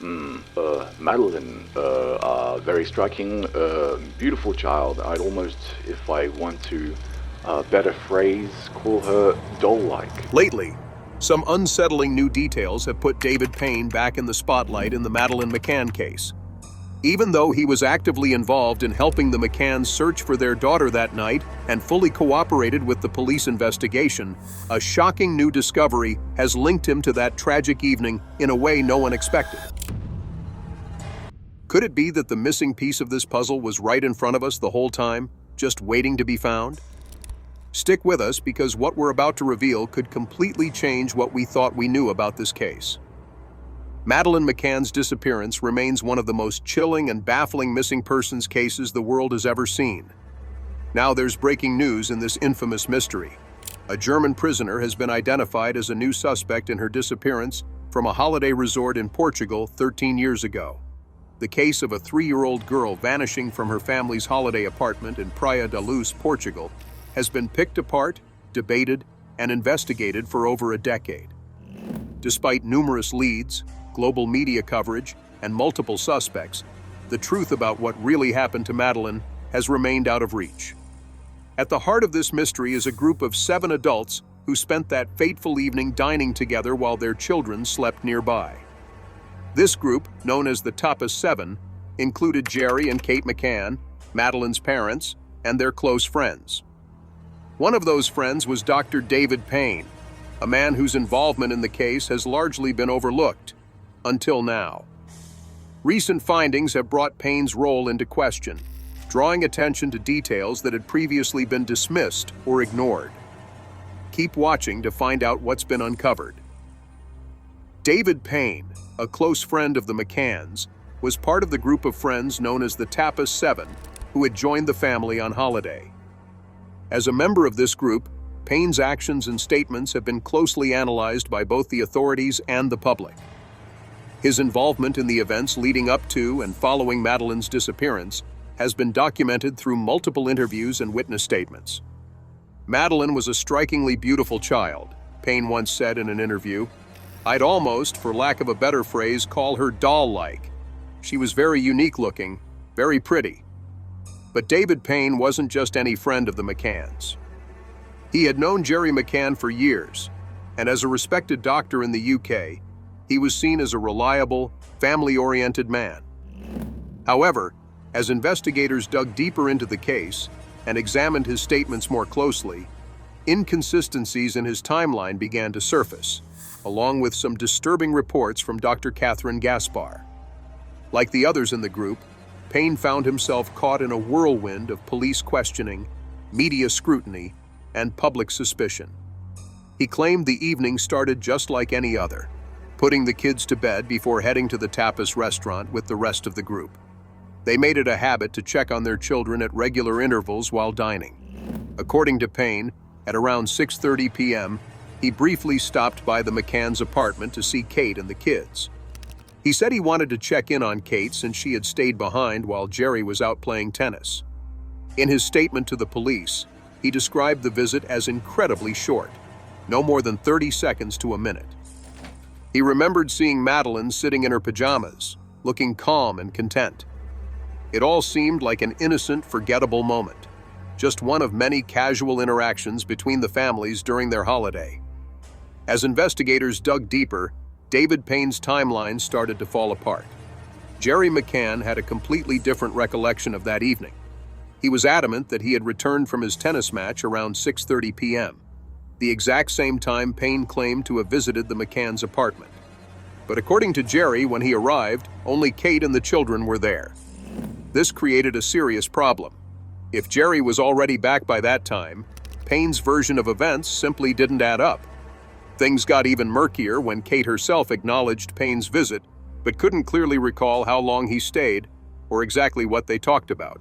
Madeline, very striking, beautiful child. I'd almost, if I want to better phrase, call her doll-like. Lately, some unsettling new details have put David Payne back in the spotlight in the Madeleine McCann case. Even though he was actively involved in helping the McCanns search for their daughter that night and fully cooperated with the police investigation, a shocking new discovery has linked him to that tragic evening in a way no one expected. Could it be that the missing piece of this puzzle was right in front of us the whole time, just waiting to be found? Stick with us because what we're about to reveal could completely change what we thought we knew about this case. Madeleine McCann's disappearance remains one of the most chilling and baffling missing persons cases the world has ever seen. Now there's breaking news in this infamous mystery. A German prisoner has been identified as a new suspect in her disappearance from a holiday resort in Portugal 13 years ago. The case of a 3-year-old girl vanishing from her family's holiday apartment in Praia da Luz, Portugal, has been picked apart, debated, and investigated for over a decade. Despite numerous leads, global media coverage, and multiple suspects, the truth about what really happened to Madeleine has remained out of reach. At the heart of this mystery is a group of 7 adults who spent that fateful evening dining together while their children slept nearby. This group, known as the Tapas 7, included Jerry and Kate McCann, Madeleine's parents, and their close friends. One of those friends was Dr. David Payne, a man whose involvement in the case has largely been overlooked, until now. Recent findings have brought Payne's role into question, drawing attention to details that had previously been dismissed or ignored. Keep watching to find out what's been uncovered. David Payne, a close friend of the McCanns, was part of the group of friends known as the Tapas 7, who had joined the family on holiday. As a member of this group, Payne's actions and statements have been closely analyzed by both the authorities and the public. His involvement in the events leading up to and following Madeleine's disappearance has been documented through multiple interviews and witness statements. Madeleine was a strikingly beautiful child, Payne once said in an interview. I'd almost, for lack of a better phrase, call her doll-like. She was very unique-looking, very pretty. But David Payne wasn't just any friend of the McCanns. He had known Jerry McCann for years, and as a respected doctor in the UK, he was seen as a reliable, family-oriented man. However, as investigators dug deeper into the case and examined his statements more closely, inconsistencies in his timeline began to surface, along with some disturbing reports from Dr. Catherine Gaspar. Like the others in the group, Payne found himself caught in a whirlwind of police questioning, media scrutiny, and public suspicion. He claimed the evening started just like any other, putting the kids to bed before heading to the tapas restaurant with the rest of the group. They made it a habit to check on their children at regular intervals while dining. According to Payne, at around 6:30 p.m., he briefly stopped by the McCann's apartment to see Kate and the kids. He said he wanted to check in on Kate since she had stayed behind while Jerry was out playing tennis. In his statement to the police, he described the visit as incredibly short, no more than 30 seconds to a minute. He remembered seeing Madeleine sitting in her pajamas, looking calm and content. It all seemed like an innocent, forgettable moment, just one of many casual interactions between the families during their holiday. As investigators dug deeper, David Payne's timeline started to fall apart. Jerry McCann had a completely different recollection of that evening. He was adamant that he had returned from his tennis match around 6:30 p.m., the exact same time Payne claimed to have visited the McCann's apartment. But according to Jerry, when he arrived, only Kate and the children were there. This created a serious problem. If Jerry was already back by that time, Payne's version of events simply didn't add up. Things got even murkier when Kate herself acknowledged Payne's visit, but couldn't clearly recall how long he stayed or exactly what they talked about.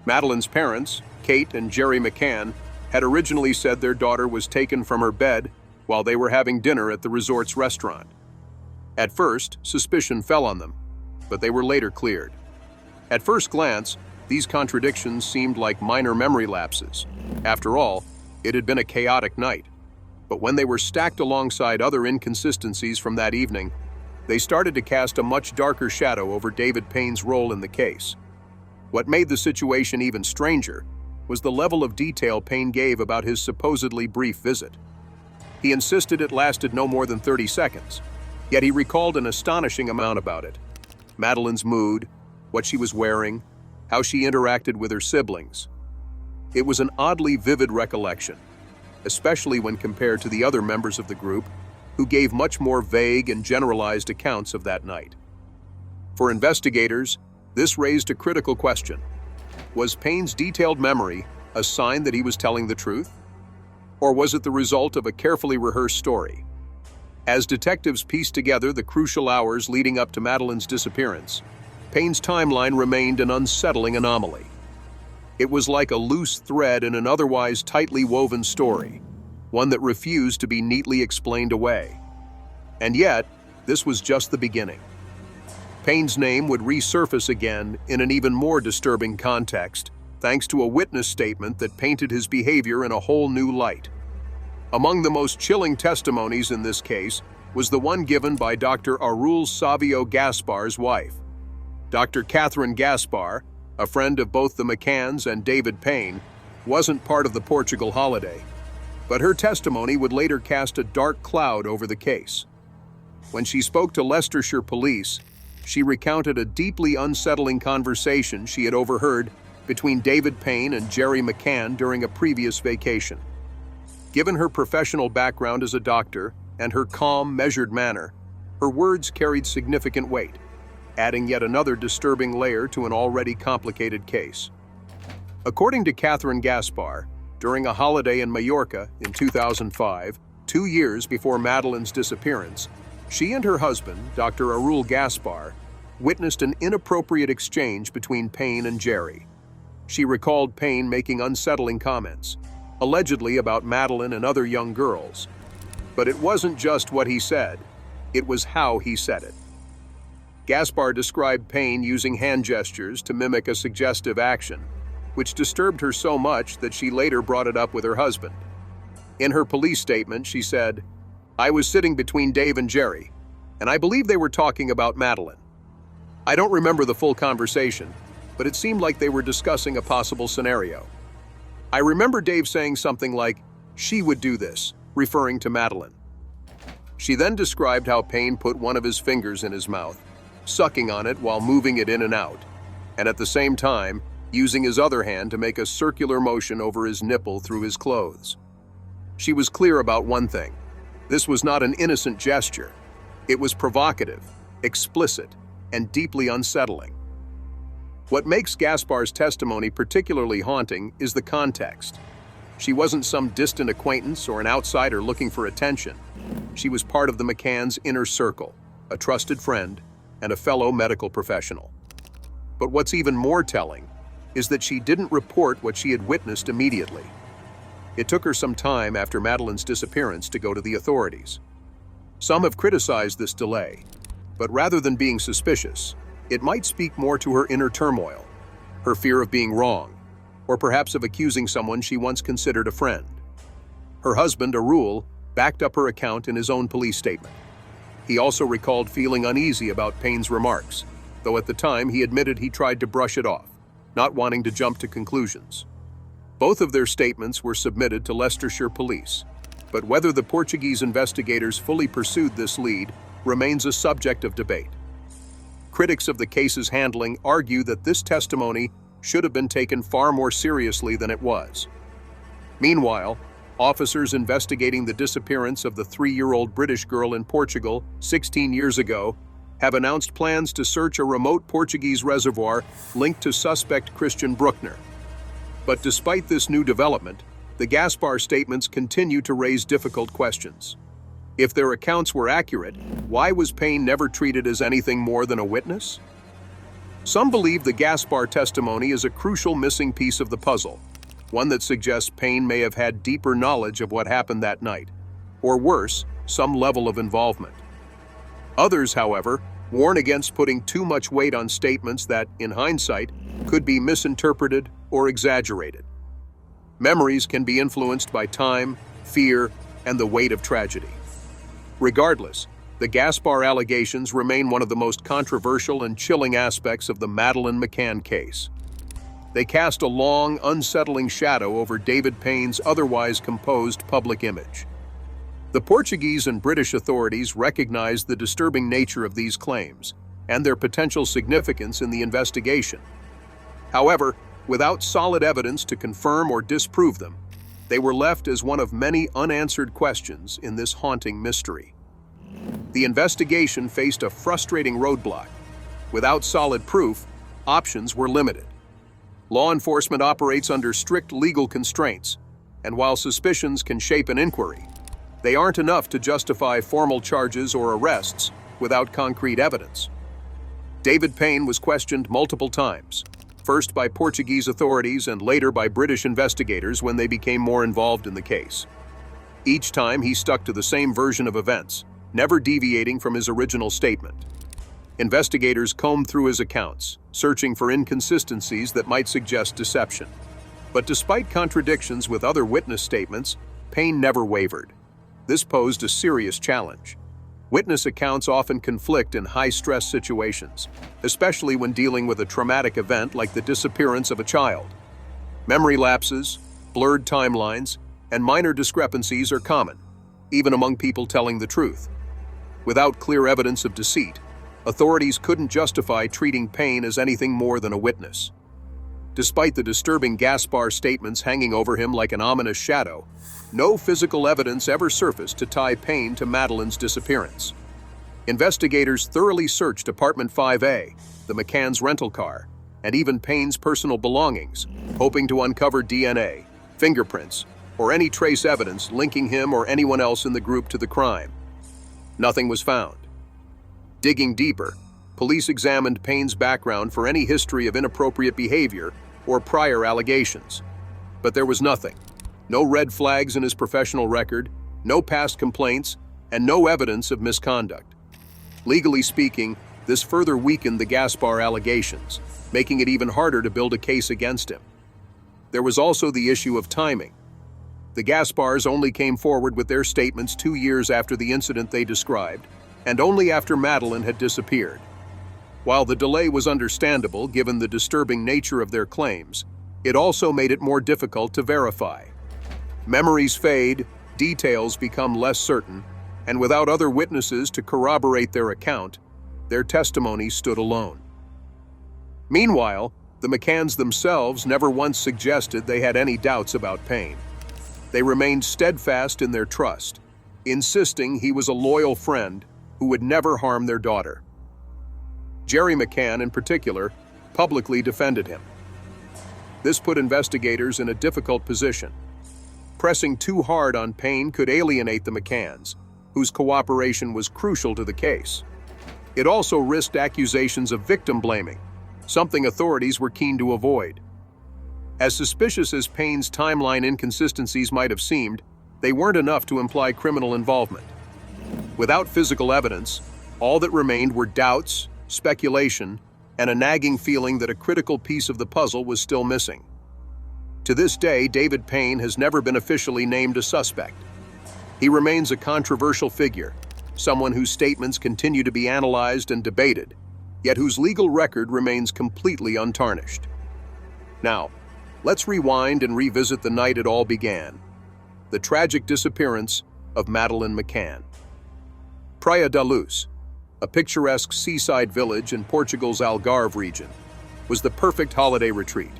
Madeleine's parents, Kate and Jerry McCann, had originally said their daughter was taken from her bed while they were having dinner at the resort's restaurant. At first, suspicion fell on them, but they were later cleared. At first glance, these contradictions seemed like minor memory lapses. After all, it had been a chaotic night. But when they were stacked alongside other inconsistencies from that evening, they started to cast a much darker shadow over David Payne's role in the case. What made the situation even stranger was the level of detail Payne gave about his supposedly brief visit. He insisted it lasted no more than 30 seconds, yet he recalled an astonishing amount about it. Madeleine's mood, what she was wearing, how she interacted with her siblings. It was an oddly vivid recollection, especially when compared to the other members of the group who gave much more vague and generalized accounts of that night. For investigators, this raised a critical question. Was Payne's detailed memory a sign that he was telling the truth? Or was it the result of a carefully rehearsed story? As detectives pieced together the crucial hours leading up to Madeleine's disappearance, Payne's timeline remained an unsettling anomaly. It was like a loose thread in an otherwise tightly woven story, one that refused to be neatly explained away. And yet, this was just the beginning. Payne's name would resurface again in an even more disturbing context, thanks to a witness statement that painted his behavior in a whole new light. Among the most chilling testimonies in this case was the one given by Dr. Arul Savio Gaspar's wife. Dr. Catherine Gaspar, a friend of both the McCanns and David Payne, wasn't part of the Portugal holiday, but her testimony would later cast a dark cloud over the case. When she spoke to Leicestershire police, she recounted a deeply unsettling conversation she had overheard between David Payne and Jerry McCann during a previous vacation. Given her professional background as a doctor and her calm, measured manner, her words carried significant weight, adding yet another disturbing layer to an already complicated case. According to Catherine Gaspar, during a holiday in Mallorca in 2005, 2 years before Madeleine's disappearance, she and her husband, Dr. Arul Gaspar, witnessed an inappropriate exchange between Payne and Jerry. She recalled Payne making unsettling comments, allegedly about Madeleine and other young girls. But it wasn't just what he said, it was how he said it. Gaspar described Payne using hand gestures to mimic a suggestive action, which disturbed her so much that she later brought it up with her husband. In her police statement, she said, "I was sitting between Dave and Jerry, and I believe they were talking about Madeleine. I don't remember the full conversation, but it seemed like they were discussing a possible scenario. I remember Dave saying something like, 'She would do this,' referring to Madeleine." She then described how Payne put one of his fingers in his mouth, sucking on it while moving it in and out, and at the same time, using his other hand to make a circular motion over his nipple through his clothes. She was clear about one thing. This was not an innocent gesture. It was provocative, explicit, and deeply unsettling. What makes Gaspar's testimony particularly haunting is the context. She wasn't some distant acquaintance or an outsider looking for attention. She was part of the McCanns' inner circle, a trusted friend, and a fellow medical professional. But what's even more telling is that she didn't report what she had witnessed immediately. It took her some time after Madeleine's disappearance to go to the authorities. Some have criticized this delay, but rather than being suspicious, it might speak more to her inner turmoil, her fear of being wrong, or perhaps of accusing someone she once considered a friend. Her husband, Arul, backed up her account in his own police statement. He also recalled feeling uneasy about Payne's remarks, though at the time he admitted he tried to brush it off, not wanting to jump to conclusions. Both of their statements were submitted to Leicestershire police, but whether the Portuguese investigators fully pursued this lead remains a subject of debate. Critics of the case's handling argue that this testimony should have been taken far more seriously than it was. Meanwhile, officers investigating the disappearance of the 3-year-old British girl in Portugal 16 years ago have announced plans to search a remote Portuguese reservoir linked to suspect Christian Bruckner. But despite this new development, the Gaspar statements continue to raise difficult questions. If their accounts were accurate, why was Payne never treated as anything more than a witness? Some believe the Gaspar testimony is a crucial missing piece of the puzzle, one that suggests Payne may have had deeper knowledge of what happened that night, or worse, some level of involvement. Others, however, warn against putting too much weight on statements that, in hindsight, could be misinterpreted or exaggerated. Memories can be influenced by time, fear, and the weight of tragedy. Regardless, The Gaspar allegations remain one of the most controversial and chilling aspects of the Madeleine McCann case. They cast a long, unsettling shadow over David Payne's otherwise composed public image. The Portuguese and British authorities recognized the disturbing nature of these claims and their potential significance in the investigation. However, without solid evidence to confirm or disprove them, they were left as one of many unanswered questions in this haunting mystery. The investigation faced a frustrating roadblock. Without solid proof, options were limited. Law enforcement operates under strict legal constraints, and while suspicions can shape an inquiry, they aren't enough to justify formal charges or arrests without concrete evidence. David Payne was questioned multiple times, first by Portuguese authorities and later by British investigators when they became more involved in the case. Each time he stuck to the same version of events, never deviating from his original statement. Investigators combed through his accounts, searching for inconsistencies that might suggest deception. But despite contradictions with other witness statements, Payne never wavered. This posed a serious challenge. Witness accounts often conflict in high-stress situations, especially when dealing with a traumatic event like the disappearance of a child. Memory lapses, blurred timelines, and minor discrepancies are common, even among people telling the truth. Without clear evidence of deceit, authorities couldn't justify treating Payne as anything more than a witness. Despite the disturbing Gaspar statements hanging over him like an ominous shadow, no physical evidence ever surfaced to tie Payne to Madeleine's disappearance. Investigators thoroughly searched Apartment 5A, the McCanns' rental car, and even Payne's personal belongings, hoping to uncover DNA, fingerprints, or any trace evidence linking him or anyone else in the group to the crime. Nothing was found. Digging deeper, police examined Payne's background for any history of inappropriate behavior or prior allegations. But there was nothing. No red flags in his professional record, no past complaints, and no evidence of misconduct. Legally speaking, this further weakened the Gaspar allegations, making it even harder to build a case against him. There was also the issue of timing. The Gaspars only came forward with their statements 2 years after the incident they described, and only after Madeleine had disappeared. While the delay was understandable given the disturbing nature of their claims, it also made it more difficult to verify. Memories fade, details become less certain, and without other witnesses to corroborate their account, their testimony stood alone. Meanwhile, the McCanns themselves never once suggested they had any doubts about Payne. They remained steadfast in their trust, insisting he was a loyal friend who would never harm their daughter. Jerry McCann, in particular, publicly defended him. This put investigators in a difficult position. Pressing too hard on Payne could alienate the McCanns, whose cooperation was crucial to the case. It also risked accusations of victim blaming, something authorities were keen to avoid. As suspicious as Payne's timeline inconsistencies might have seemed, they weren't enough to imply criminal involvement. Without physical evidence, all that remained were doubts, speculation, and a nagging feeling that a critical piece of the puzzle was still missing. To this day, David Payne has never been officially named a suspect. He remains a controversial figure, someone whose statements continue to be analyzed and debated, yet whose legal record remains completely untarnished. Now, let's rewind and revisit the night it all began, the tragic disappearance of Madeleine McCann. Praia da Luz, a picturesque seaside village in Portugal's Algarve region, was the perfect holiday retreat,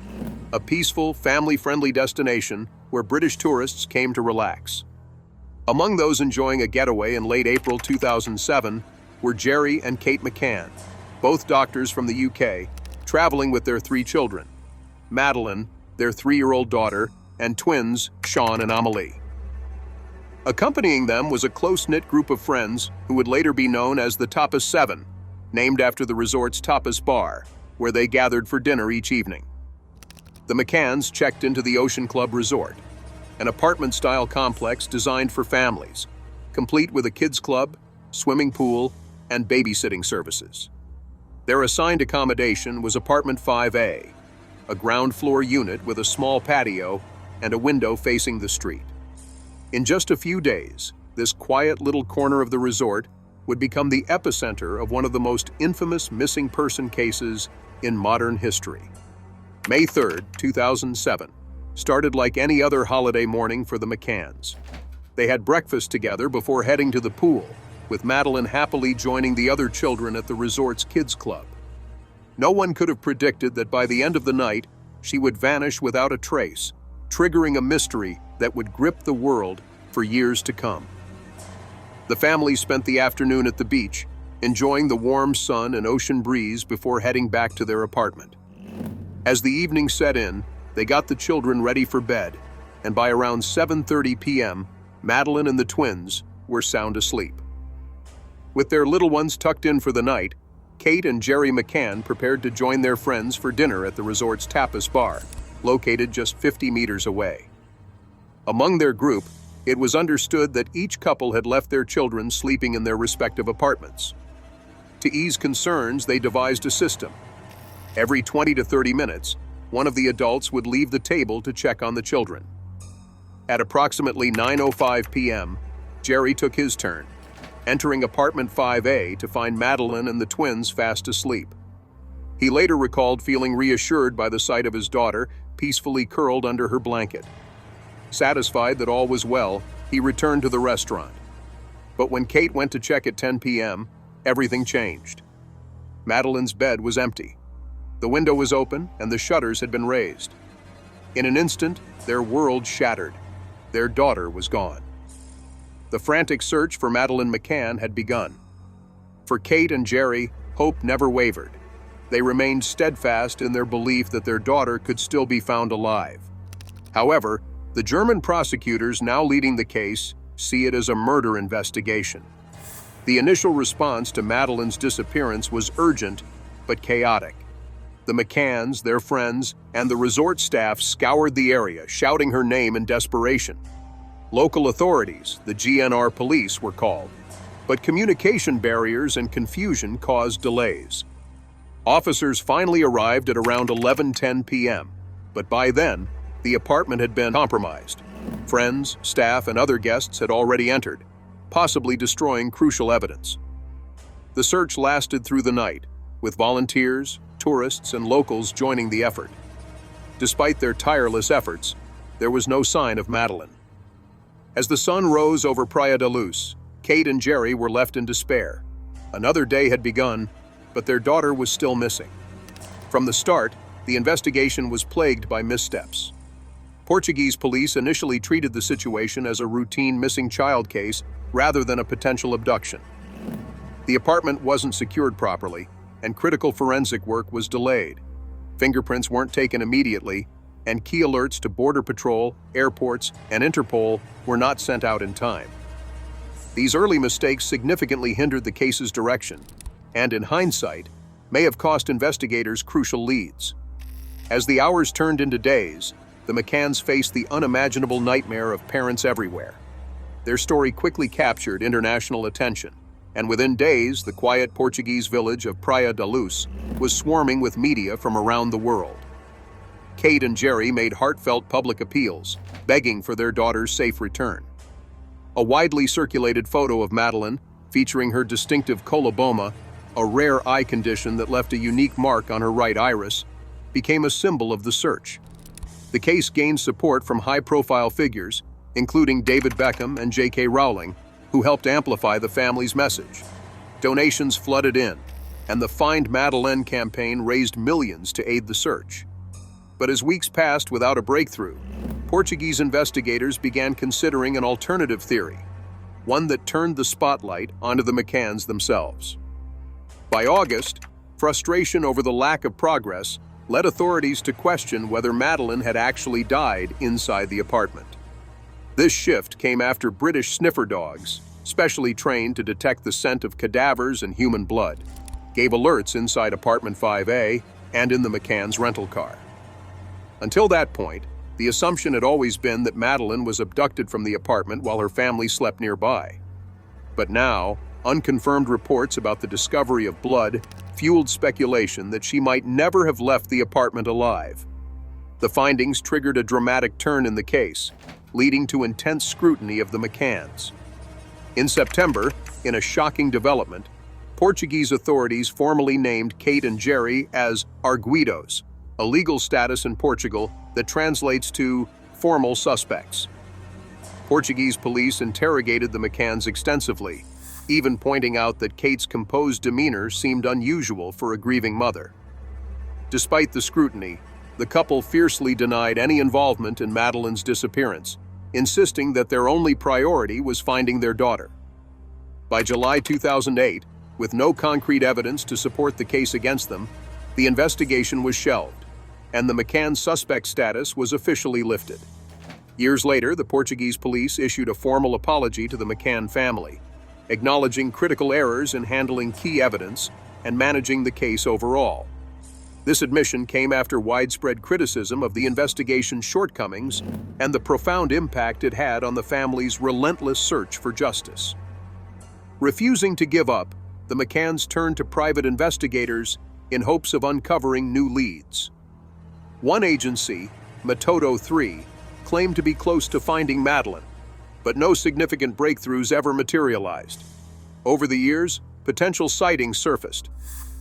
a peaceful, family-friendly destination where British tourists came to relax. Among those enjoying a getaway in late April 2007 were Jerry and Kate McCann, both doctors from the UK, traveling with their 3 children, Madeleine, their 3-year-old daughter, and twins, Sean and Amelie. Accompanying them was a close-knit group of friends who would later be known as the Tapas 7, named after the resort's tapas bar, where they gathered for dinner each evening. The McCanns checked into the Ocean Club Resort, an apartment-style complex designed for families, complete with a kids' club, swimming pool, and babysitting services. Their assigned accommodation was Apartment 5A, a ground-floor unit with a small patio and a window facing the street. In just a few days, this quiet little corner of the resort would become the epicenter of one of the most infamous missing person cases in modern history. May 3, 2007, started like any other holiday morning for the McCanns. They had breakfast together before heading to the pool, with Madeleine happily joining the other children at the resort's kids club. No one could have predicted that by the end of the night, she would vanish without a trace, triggering a mystery that would grip the world for years to come. The family spent the afternoon at the beach, enjoying the warm sun and ocean breeze before heading back to their apartment. As the evening set in, they got the children ready for bed, and by around 7:30 p.m., Madeleine and the twins were sound asleep. With their little ones tucked in for the night, Kate and Jerry McCann prepared to join their friends for dinner at the resort's tapas bar, located just 50 meters away. Among their group, it was understood that each couple had left their children sleeping in their respective apartments. To ease concerns, they devised a system. Every 20 to 30 minutes, one of the adults would leave the table to check on the children. At approximately 9:05 p.m., Jerry took his turn, entering apartment 5A to find Madeleine and the twins fast asleep. He later recalled feeling reassured by the sight of his daughter peacefully curled under her blanket. Satisfied that all was well, he returned to the restaurant. But when Kate went to check at 10 p.m., everything changed. Madeleine's bed was empty. The window was open and the shutters had been raised. In an instant, their world shattered. Their daughter was gone. The frantic search for Madeleine McCann had begun. For Kate and Jerry, hope never wavered. They remained steadfast in their belief that their daughter could still be found alive. However, the German prosecutors now leading the case see it as a murder investigation. The initial response to Madeleine's disappearance was urgent but chaotic. The McCanns, their friends, and the resort staff scoured the area, shouting her name in desperation. Local authorities, the GNR police, were called, but communication barriers and confusion caused delays. Officers finally arrived at around 11:10 p.m., but by then, the apartment had been compromised. Friends, staff, and other guests had already entered, possibly destroying crucial evidence. The search lasted through the night, with volunteers, tourists, and locals joining the effort. Despite their tireless efforts, there was no sign of Madeleine. As the sun rose over Praia da Luz, Kate and Jerry were left in despair. Another day had begun, but their daughter was still missing. From the start, the investigation was plagued by missteps. Portuguese police initially treated the situation as a routine missing child case rather than a potential abduction. The apartment wasn't secured properly, and critical forensic work was delayed. Fingerprints weren't taken immediately, and key alerts to Border Patrol, airports, and Interpol were not sent out in time. These early mistakes significantly hindered the case's direction, and in hindsight, may have cost investigators crucial leads. As the hours turned into days, the McCanns faced the unimaginable nightmare of parents everywhere. Their story quickly captured international attention, and within days, the quiet Portuguese village of Praia da Luz was swarming with media from around the world. Kate and Jerry made heartfelt public appeals, begging for their daughter's safe return. A widely circulated photo of Madeleine, featuring her distinctive coloboma, a rare eye condition that left a unique mark on her right iris, became a symbol of the search. The case gained support from high-profile figures, including David Beckham and J.K. Rowling, who helped amplify the family's message. Donations flooded in, and the Find Madeleine campaign raised millions to aid the search. But as weeks passed without a breakthrough, Portuguese investigators began considering an alternative theory, one that turned the spotlight onto the McCanns themselves. By August, frustration over the lack of progress led authorities to question whether Madeleine had actually died inside the apartment. This shift came after British sniffer dogs, specially trained to detect the scent of cadavers and human blood, gave alerts inside apartment 5A and in the McCanns' rental car. Until that point, the assumption had always been that Madeleine was abducted from the apartment while her family slept nearby. But now, unconfirmed reports about the discovery of blood fueled speculation that she might never have left the apartment alive. The findings triggered a dramatic turn in the case, leading to intense scrutiny of the McCanns. In September, in a shocking development, Portuguese authorities formally named Kate and Jerry as arguidos, a legal status in Portugal that translates to formal suspects. Portuguese police interrogated the McCanns extensively, even pointing out that Kate's composed demeanor seemed unusual for a grieving mother. Despite the scrutiny, the couple fiercely denied any involvement in Madeleine's disappearance, insisting that their only priority was finding their daughter. By July 2008, with no concrete evidence to support the case against them, the investigation was shelved, and the McCann suspect status was officially lifted. Years later, the Portuguese police issued a formal apology to the McCann family, acknowledging critical errors in handling key evidence and managing the case overall. This admission came after widespread criticism of the investigation's shortcomings and the profound impact it had on the family's relentless search for justice. Refusing to give up, the McCanns turned to private investigators in hopes of uncovering new leads. One agency, Metodo 3, claimed to be close to finding Madeleine, but no significant breakthroughs ever materialized. Over the years, potential sightings surfaced.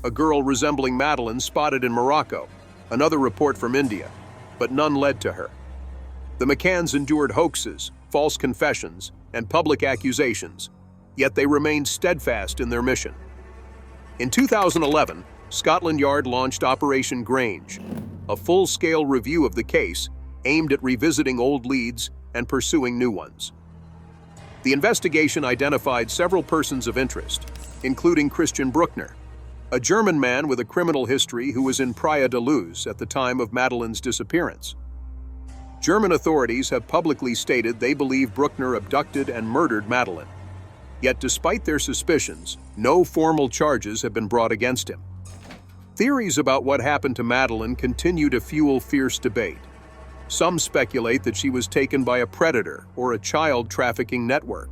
A girl resembling Madeleine spotted in Morocco, another report from India, but none led to her. The McCanns endured hoaxes, false confessions, and public accusations, yet they remained steadfast in their mission. In 2011, Scotland Yard launched Operation Grange, a full-scale review of the case aimed at revisiting old leads and pursuing new ones. The investigation identified several persons of interest, including Christian Bruckner, a German man with a criminal history who was in Praia da Luz at the time of Madeleine's disappearance. German authorities have publicly stated they believe Bruckner abducted and murdered Madeleine. Yet despite their suspicions, no formal charges have been brought against him. Theories about what happened to Madeleine continue to fuel fierce debate. Some speculate that she was taken by a predator or a child trafficking network.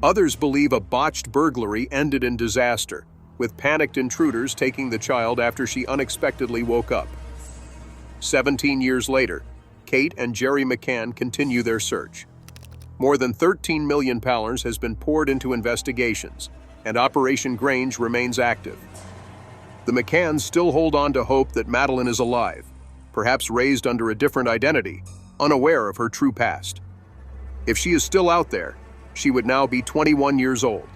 Others believe a botched burglary ended in disaster, with panicked intruders taking the child after she unexpectedly woke up. 17 years later, Kate and Jerry McCann continue their search. More than £13 million has been poured into investigations, and Operation Grange remains active. The McCanns still hold on to hope that Madeleine is alive, perhaps raised under a different identity, unaware of her true past. If she is still out there, she would now be 21 years old,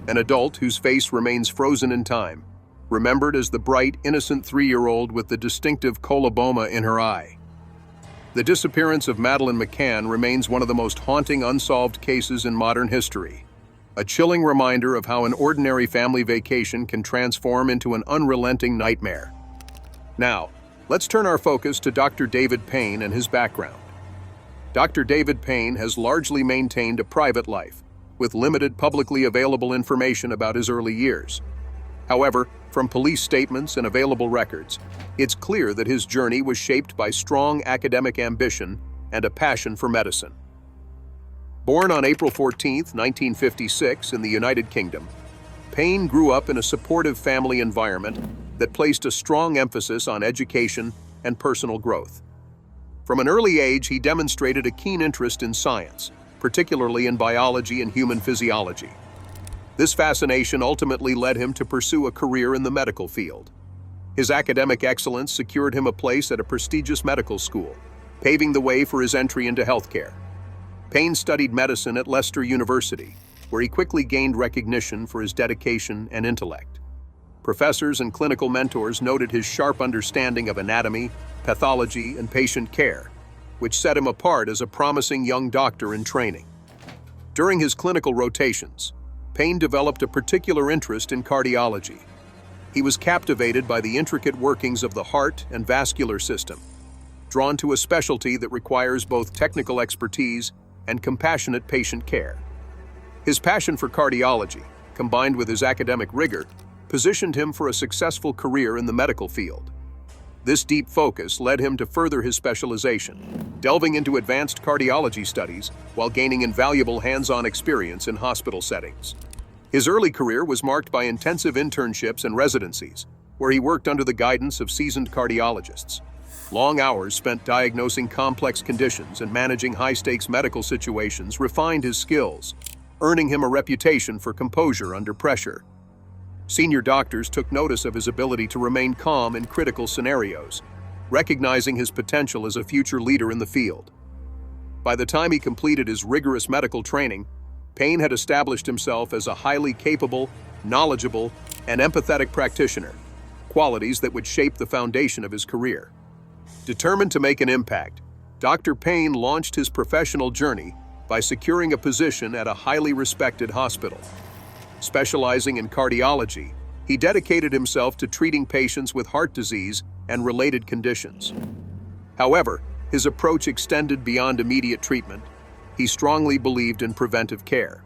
an adult whose face remains frozen in time, remembered as the bright, innocent 3-year-old with the distinctive coloboma in her eye. The disappearance of Madeleine McCann remains one of the most haunting unsolved cases in modern history, a chilling reminder of how an ordinary family vacation can transform into an unrelenting nightmare. Now, let's turn our focus to Dr. David Payne and his background. Dr. David Payne has largely maintained a private life, with limited publicly available information about his early years. However, from police statements and available records, it's clear that his journey was shaped by strong academic ambition and a passion for medicine. Born on April 14, 1956, in the United Kingdom, Payne grew up in a supportive family environment that placed a strong emphasis on education and personal growth. From an early age, he demonstrated a keen interest in science, particularly in biology and human physiology. This fascination ultimately led him to pursue a career in the medical field. His academic excellence secured him a place at a prestigious medical school, paving the way for his entry into healthcare. Payne studied medicine at Leicester University, where he quickly gained recognition for his dedication and intellect. Professors and clinical mentors noted his sharp understanding of anatomy, pathology, and patient care, which set him apart as a promising young doctor in training. During his clinical rotations, Payne developed a particular interest in cardiology. He was captivated by the intricate workings of the heart and vascular system, drawn to a specialty that requires both technical expertise and compassionate patient care. His passion for cardiology, combined with his academic rigor, positioned him for a successful career in the medical field. This deep focus led him to further his specialization, delving into advanced cardiology studies while gaining invaluable hands-on experience in hospital settings. His early career was marked by intensive internships and residencies, where he worked under the guidance of seasoned cardiologists. Long hours spent diagnosing complex conditions and managing high-stakes medical situations refined his skills, earning him a reputation for composure under pressure. Senior doctors took notice of his ability to remain calm in critical scenarios, recognizing his potential as a future leader in the field. By the time he completed his rigorous medical training, Payne had established himself as a highly capable, knowledgeable, and empathetic practitioner, qualities that would shape the foundation of his career. Determined to make an impact, Dr. Payne launched his professional journey by securing a position at a highly respected hospital. Specializing in cardiology, he dedicated himself to treating patients with heart disease and related conditions. However, his approach extended beyond immediate treatment. He strongly believed in preventive care.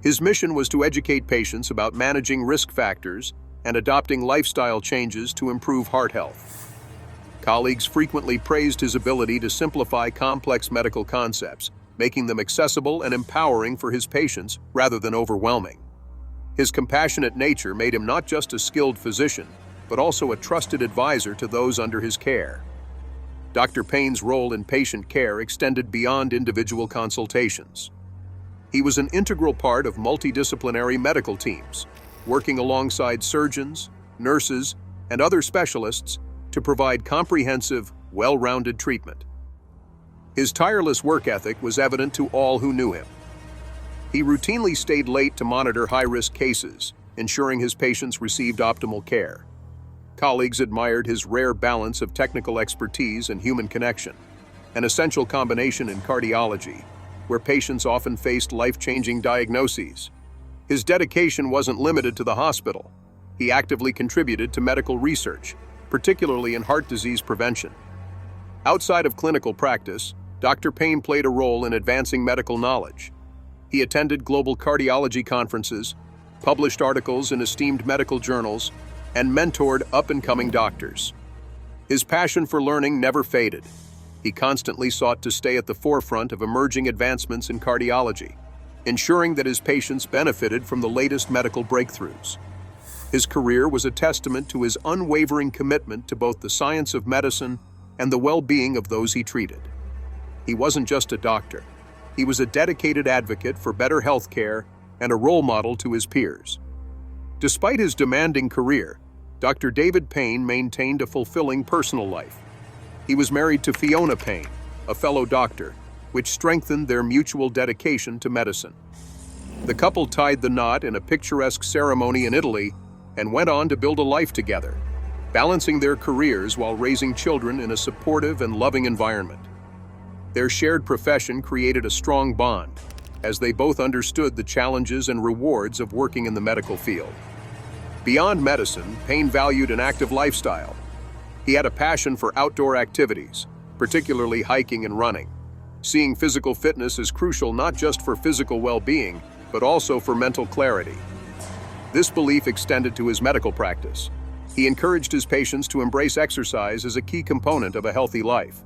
His mission was to educate patients about managing risk factors and adopting lifestyle changes to improve heart health. Colleagues frequently praised his ability to simplify complex medical concepts, making them accessible and empowering for his patients rather than overwhelming. His compassionate nature made him not just a skilled physician, but also a trusted advisor to those under his care. Dr. Payne's role in patient care extended beyond individual consultations. He was an integral part of multidisciplinary medical teams, working alongside surgeons, nurses, and other specialists to provide comprehensive, well-rounded treatment. His tireless work ethic was evident to all who knew him. He routinely stayed late to monitor high-risk cases, ensuring his patients received optimal care. Colleagues admired his rare balance of technical expertise and human connection, an essential combination in cardiology, where patients often faced life-changing diagnoses. His dedication wasn't limited to the hospital. He actively contributed to medical research, particularly in heart disease prevention. Outside of clinical practice, Dr. Payne played a role in advancing medical knowledge. He attended global cardiology conferences, published articles in esteemed medical journals, and mentored up-and-coming doctors. His passion for learning never faded. He constantly sought to stay at the forefront of emerging advancements in cardiology, ensuring that his patients benefited from the latest medical breakthroughs. His career was a testament to his unwavering commitment to both the science of medicine and the well-being of those he treated. He wasn't just a doctor. He was a dedicated advocate for better health care and a role model to his peers. Despite his demanding career, Dr. David Payne maintained a fulfilling personal life. He was married to Fiona Payne, a fellow doctor, which strengthened their mutual dedication to medicine. The couple tied the knot in a picturesque ceremony in Italy and went on to build a life together, balancing their careers while raising children in a supportive and loving environment. Their shared profession created a strong bond, as they both understood the challenges and rewards of working in the medical field. Beyond medicine, Payne valued an active lifestyle. He had a passion for outdoor activities, particularly hiking and running, seeing physical fitness as crucial not just for physical well-being, but also for mental clarity. This belief extended to his medical practice. He encouraged his patients to embrace exercise as a key component of a healthy life.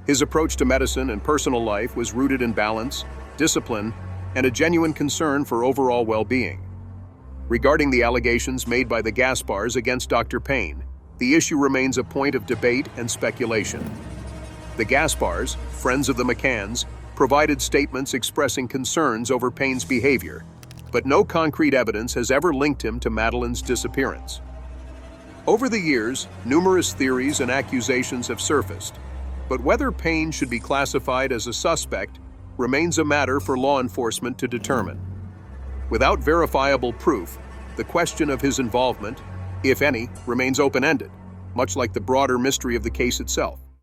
His approach to medicine and personal life was rooted in balance, discipline, and a genuine concern for overall well-being. Regarding the allegations made by the Gaspars against Dr. Payne, the issue remains a point of debate and speculation. The Gaspars, friends of the McCanns, provided statements expressing concerns over Payne's behavior, but no concrete evidence has ever linked him to Madeleine's disappearance. Over the years, numerous theories and accusations have surfaced, but whether Payne should be classified as a suspect remains a matter for law enforcement to determine. Without verifiable proof, the question of his involvement, if any, remains open-ended, much like the broader mystery of the case itself.